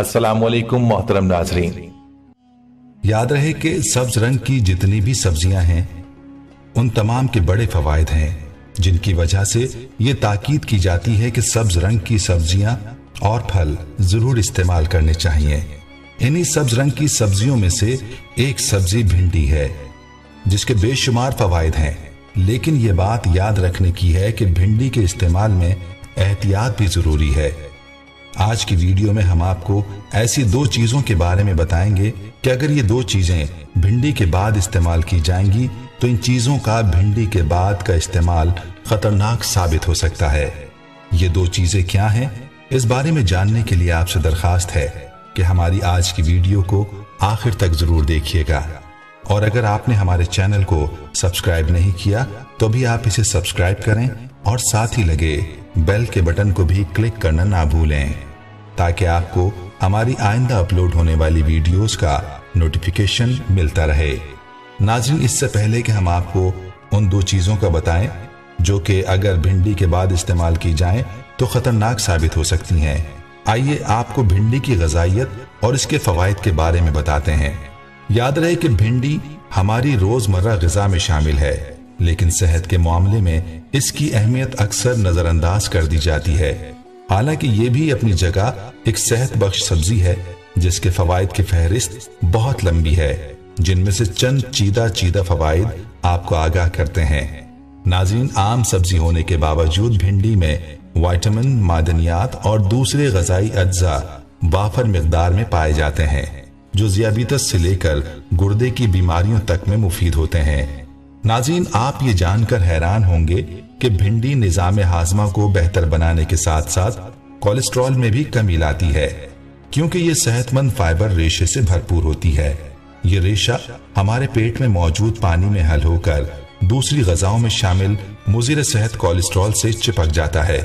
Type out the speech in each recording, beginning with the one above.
अस्सलाम वालेकुम मोहतरम नाज़रीन। याद रहे कि सब्ज रंग की जितनी भी सब्जियां हैं उन तमाम के बड़े फवायद हैं, जिनकी वजह से ये ताकीद की जाती है कि सब्ज रंग की सब्जियां और फल जरूर इस्तेमाल करने चाहिए। इन्हीं सब्ज रंग की सब्जियों में से एक सब्जी भिंडी है, जिसके बेशुमार फवायद हैं, लेकिन ये बात याद रखने की है कि भिंडी के इस्तेमाल में एहतियात भी जरूरी है। आज की वीडियो में हम आपको ऐसी दो चीजों के बारे में बताएंगे कि अगर ये दो चीजें भिंडी के बाद इस्तेमाल की जाएंगी तो इन चीजों का भिंडी के बाद का इस्तेमाल खतरनाक साबित हो सकता है। ये दो चीजें क्या हैं, इस बारे में जानने के लिए आपसे दरखास्त है कि हमारी आज की वीडियो को आखिर तक जरूर देखिएगा। और अगर आपने हमारे चैनल को सब्सक्राइब नहीं किया तो भी आप इसे सब्सक्राइब करें और साथ ही लगे बेल के बटन को भी क्लिक करना ना भूलें, ताकि आपको हमारी आइंदा अपलोड होने वाली वीडियोस का नोटिफिकेशन मिलता रहे। नाज़रीन, इससे पहले कि हम आपको उन दो चीजों का बताएं जो कि अगर भिंडी के बाद इस्तेमाल की जाएं तो खतरनाक साबित हो सकती हैं, आइए आपको भिंडी की ग़िज़ाइयत और इसके फवायद के बारे में बताते हैं। याद रहे कि भिंडी हमारी रोजमर्रा ग़िज़ा में शामिल है, लेकिन सेहत के मामले में इसकी अहमियत अक्सर नजरअंदाज कर दी जाती है। हालांकि ये भी अपनी जगह एक सेहत बख्श सब्जी है, जिसके फवायद की फहरिस्त बहुत लंबी है, जिनमें से चंद चीदा फवायद आपको आगाह करते हैं। नाज़रीन, आम सब्जी होने के बावजूद भिंडी में विटामिन, मादनियात और दूसरे ग़िज़ाई अज्जा वाफर मिकदार में पाए जाते हैं, जो ज़ियाबितस से लेकर गुर्दे की बीमारियों तक में मुफीद होते हैं। नाज़रीन, आप ये जानकर हैरान होंगे कि भिंडी निज़ाम हाज़मा को बेहतर बनाने के साथ साथ कोलेस्ट्रॉल में भी कमी लाती है, क्योंकि ये सेहतमंद फाइबर रेशे से भरपूर होती है। ये रेशा हमारे पेट में मौजूद पानी में हल होकर दूसरी ग़िज़ाओं में शामिल मुज़िर सेहत कोलेस्ट्रॉल से चिपक जाता है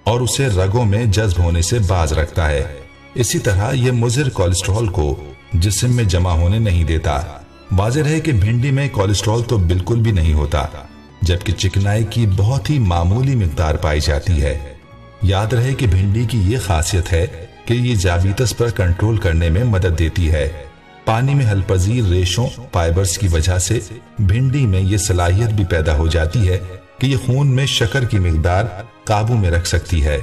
और उसे रगों में जज्ब होने से बाज रखता है। इसी तरह यह मुज़िर कोलेस्ट्रॉल को जिस्म में जमा होने नहीं देता। वाज़ेह है कि भिंडी में कोलेस्ट्रॉल तो बिल्कुल भी नहीं होता, जबकि चिकनाई की बहुत ही मामूली मिकदार पाई जाती है। याद रहे कि भिंडी की ये खासियत है कि ये ज़ियाबितस पर कंट्रोल करने में मदद देती है। पानी में हलपजीर रेशों फाइबर्स की वजह से भिंडी में ये सलाहियत भी पैदा हो जाती है कि ये खून में शक्कर की मिकदार काबू में रख सकती है।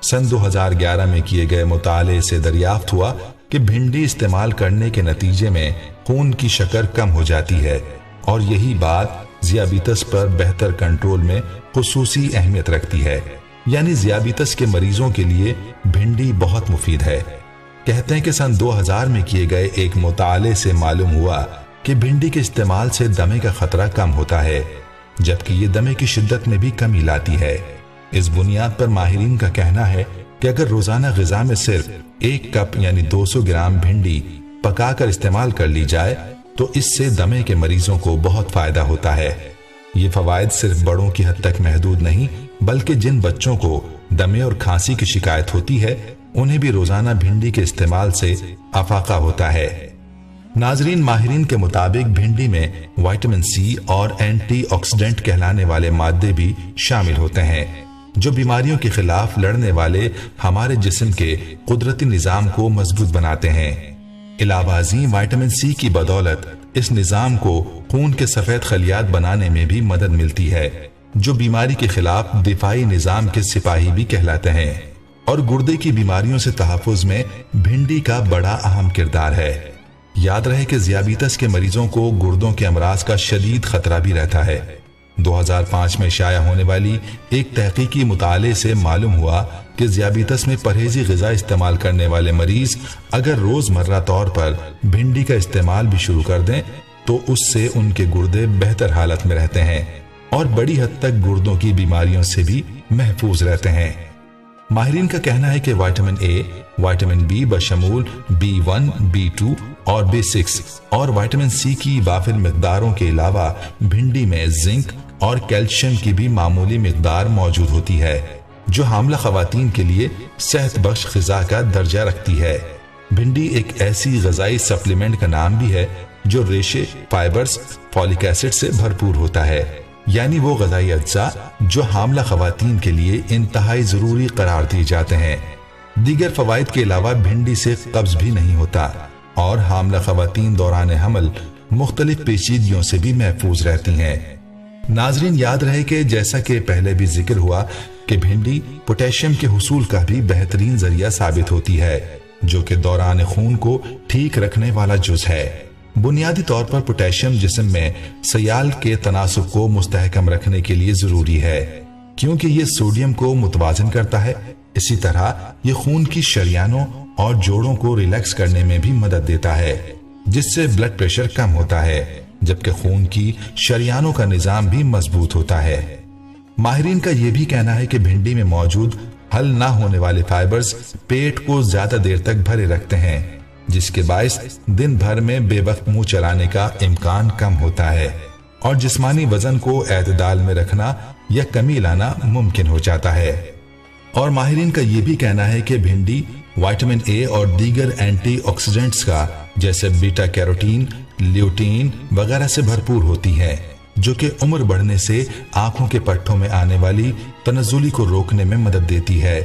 सन 2011 में किए गए मुताले से दरियाफ्त हुआ कि भिंडी इस्तेमाल करने के नतीजे में खून की शक्कर कम हो जाती है, और यही बात ज़ियाबितस पर बेहतर कंट्रोल में खुसूसी अहमियत रखती है। यानी ज़ियाबितस के मरीजों के लिए भिंडी बहुत मुफीद है। कहते हैं कि सन 2000 में किए गए एक मुताले से मालूम हुआ कि भिंडी के इस्तेमाल से दमे का खतरा कम होता है, जबकि ये दमे की शिद्दत में भी कमी लाती है। इस बुनियाद पर माहिरीन का कहना है कि अगर रोजाना ग़िज़ा में सिर्फ 1 कप यानी 200 ग्राम भिंडी पकाकर इस्तेमाल कर ली जाए तो इससे दमे के मरीजों को बहुत फायदा होता है। ये फवायद सिर्फ बड़ों की हद तक महदूद नहीं, बल्कि जिन बच्चों को दमे और खांसी की शिकायत होती है उन्हें भी रोजाना भिंडी के इस्तेमाल से अफाका होता है। नाजरीन, माहिरीन के मुताबिक भिंडी में विटामिन सी और एंटीऑक्सीडेंट कहलाने वाले मादे भी शामिल होते हैं, जो बीमारियों के खिलाफ लड़ने वाले हमारे जिस्म के कुदरती निजाम को मजबूत बनाते हैं। इलावाज़ी विटामिन सी की बदौलत इस निजाम को खून के सफेद खलियात बनाने में भी मदद मिलती है, जो बीमारी के खिलाफ दिफाई निजाम के सिपाही भी कहलाते हैं। और गुर्दे की बीमारियों से तहफ़्फ़ुज़ में भिंडी का बड़ा अहम किरदार है। याद रहे कि ज़ियाबितस के मरीजों को गुर्दों के अमराज का शदीद खतरा भी रहता है। 2005 में शाया होने वाली एक तहकीकी मुताले से मालूम हुआ कि ज़ियाबितस में परहेजी ग़िज़ा इस्तेमाल करने वाले मरीज अगर रोजमर्रा तौर पर भिंडी का इस्तेमाल भी शुरू कर दें तो उससे उनके गुर्दे बेहतर हालत में रहते हैं और बड़ी हद तक गुर्दों की बीमारियों से भी महफूज रहते हैं। माहिरीन का कहना है कि विटामिन ए, विटामिन बी बशमूल B1, B2 और B6 और विटामिन सी की वाफिर मिकदारों के अलावा भिंडी में जिंक और कैल्शियम की भी मामूली मिकदार मौजूद होती है, जो हामला खवातीन के लिए सेहत बख्श ग़िज़ा का दर्जा रखती है। भिंडी एक ऐसी ग़िज़ाई सप्लीमेंट का नाम भी है जो रेशे, फाइबर्स, फॉलिक एसिड से भरपूर होता है, यानी वो ग़िज़ाई अज्जा जो हामला खवातीन के लिए इंतहाई जरूरी करार दिए जाते हैं। दीगर फवाइद के अलावा भिंडी से कब्ज भी नहीं होता और हामला खवातीन दौरान हमल मुख्तलिफ पेचीदगियों से भी महफूज रहती हैं। नाजरीन, याद रहे कि जैसा कि पहले भी जिक्र हुआ कि भिंडी पोटेशियम के हुसूल का भी बेहतरीन जरिया साबित होती है, जो कि दौरान खून को ठीक रखने वाला जुज है। बुनियादी तौर पर पोटेशियम जिस्म में सयाल के तनासुब को मुस्तहकम रखने के लिए जरूरी है, क्योंकि ये सोडियम को मुतवाजन करता है। इसी तरह ये खून की शरियानों और जोड़ों को रिलैक्स करने में भी मदद देता है, जिससे ब्लड प्रेशर कम होता है, जबकि खून की शरियानों का निजाम भी मजबूत होता है। माहिरीन का यह भी कहना है कि भिंडी में मौजूद हल ना होने वाले फाइबर्स पेट को ज्यादा देर तक भरे रखते हैं, जिसके बायस दिन भर में बेवक्त मुंह चलाने का इम्कान कम होता है और जिस्मानी वजन को एतदाल में रखना या कमी लाना मुमकिन हो जाता है। और माहिरीन का यह भी कहना है कि भिंडी विटामिन ए और दीगर एंटीऑक्सीडेंट्स का जैसे बीटा कैरोटीन, ल्यूटीन वगैरह से भरपूर होती है, जो कि उम्र बढ़ने से आंखों के पट्टों में आने वाली तनज़ुली को रोकने में मदद देती है,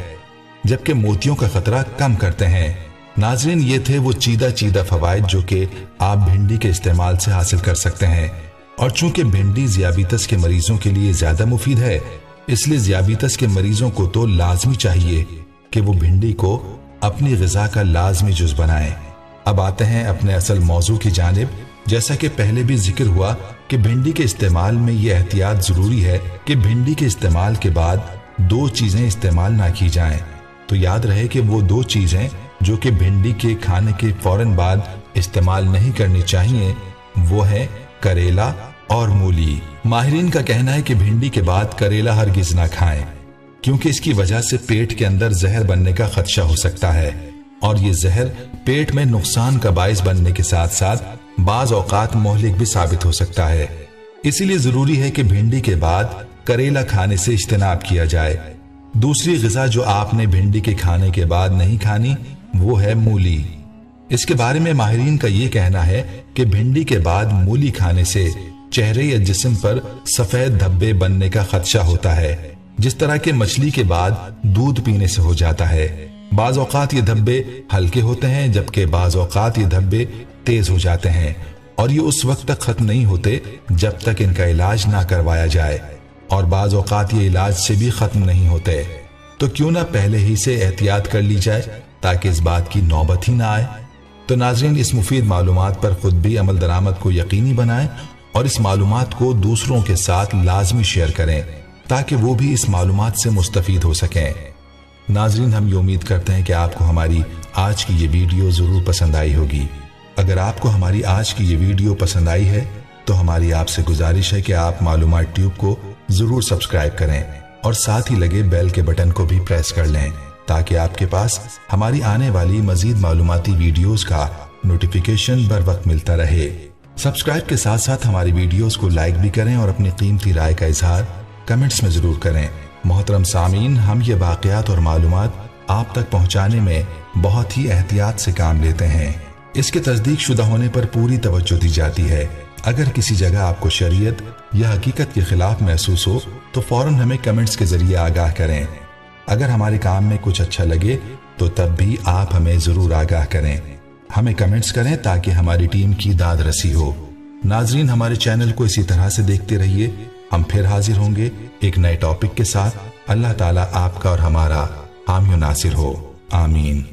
जबकि मोतियों का खतरा कम करते हैं। नाजरीन, ये थे वो चीदा फवाइद जो कि आप भिंडी के इस्तेमाल से हासिल कर सकते हैं। और चूंकि भिंडी ज़ियाबितस के मरीजों के लिए ज्यादा मुफीद है, इसलिए ज़ियाबितस के मरीजों को तो लाजमी चाहिए कि वो भिंडी को अपनी ग़िज़ा का लाजमी जुज़ बनाएं। अब आते हैं अपने असल मौजू की जानिब। जैसा कि पहले भी जिक्र हुआ कि भिंडी के इस्तेमाल में यह एहतियात जरूरी है कि भिंडी के इस्तेमाल के बाद दो चीजें इस्तेमाल ना की जाएं। तो याद रहे कि वो दो चीजें जो कि भिंडी के खाने के फौरन बाद इस्तेमाल नहीं करनी चाहिए, वो है करेला और मूली। माहिरीन का कहना है कि भिंडी के बाद करेला हरगिज ना खाएं, क्योंकि इसकी वजह से पेट के अंदर जहर बनने का खदशा हो सकता है और ये जहर पेट में नुकसान का बाइस बनने के साथ साथ बाज औकात मोहलिक भी साबित हो सकता है। इसीलिए जरूरी है कि भिंडी के बाद करेला खाने से इज्तनाब किया जाए। दूसरी ग़िज़ा जो आपने भिंडी के खाने के बाद नहीं खानी, वो है मूली। इसके बारे में माहिरीन का ये कहना है कि भिंडी के बाद मूली खाने से चेहरे या जिस्म पर सफेद धब्बे बनने का खदशा होता है, जिस तरह के मछली के बाद दूध पीने से हो जाता है। बाज औकात ये धब्बे हल्के होते हैं, जबकि बाज औकात ये धब्बे तेज हो जाते हैं और ये उस वक्त तक खत्म नहीं होते जब तक इनका इलाज ना करवाया जाए, और बाज औकात ये इलाज से भी खत्म नहीं होते। तो क्यों ना पहले ही से एहतियात कर ली जाए ताकि इस बात की नौबत ही ना आए। तो नाज़रीन, इस मुफीद मालूमात पर खुद भी अमल दरामद को यकीनी बनाएं और इस मालूमात को दूसरों के साथ लाजमी शेयर करें ताकि वो भी इस मालूमात से मुस्तफीद हो सकें। नाज़रीन, हम ये उम्मीद करते हैं कि आपको हमारी आज की ये वीडियो जरूर पसंद आई होगी। अगर आपको हमारी आज की ये वीडियो पसंद आई है तो हमारी आपसे गुजारिश है कि आप मालूमात ट्यूब को जरूर सब्सक्राइब करें और साथ ही लगे बेल के बटन को भी प्रेस कर लें ताकि आपके पास हमारी आने वाली मजीद मालूमाती वीडियोस का नोटिफिकेशन बर वक्त मिलता रहे। सब्सक्राइब के साथ साथ हमारी वीडियोस को लाइक भी करें और अपनी कीमती राय का इजहार कमेंट्स में जरूर करें। मोहतरम सामीन, हम ये वाक़यात और मालूमात आप तक पहुंचाने में बहुत ही एहतियात से काम लेते हैं। इसके तस्दीक शुदा होने पर पूरी तवज्जो दी जाती है। अगर किसी जगह आपको शरीयत या हकीकत के खिलाफ महसूस हो तो फौरन हमें कमेंट्स के जरिए आगाह करें। अगर हमारे काम में कुछ अच्छा लगे तो तब भी आप हमें जरूर आगाह करें। हमें कमेंट्स करें ताकि हमारी टीम की दाद रसी हो। नाजरीन, हमारे चैनल को इसी तरह से देखते रहिए। हम फिर हाजिर होंगे एक नए टॉपिक के साथ। अल्लाह ताला आपका और हमारा हामी नासिर हो। आमीन।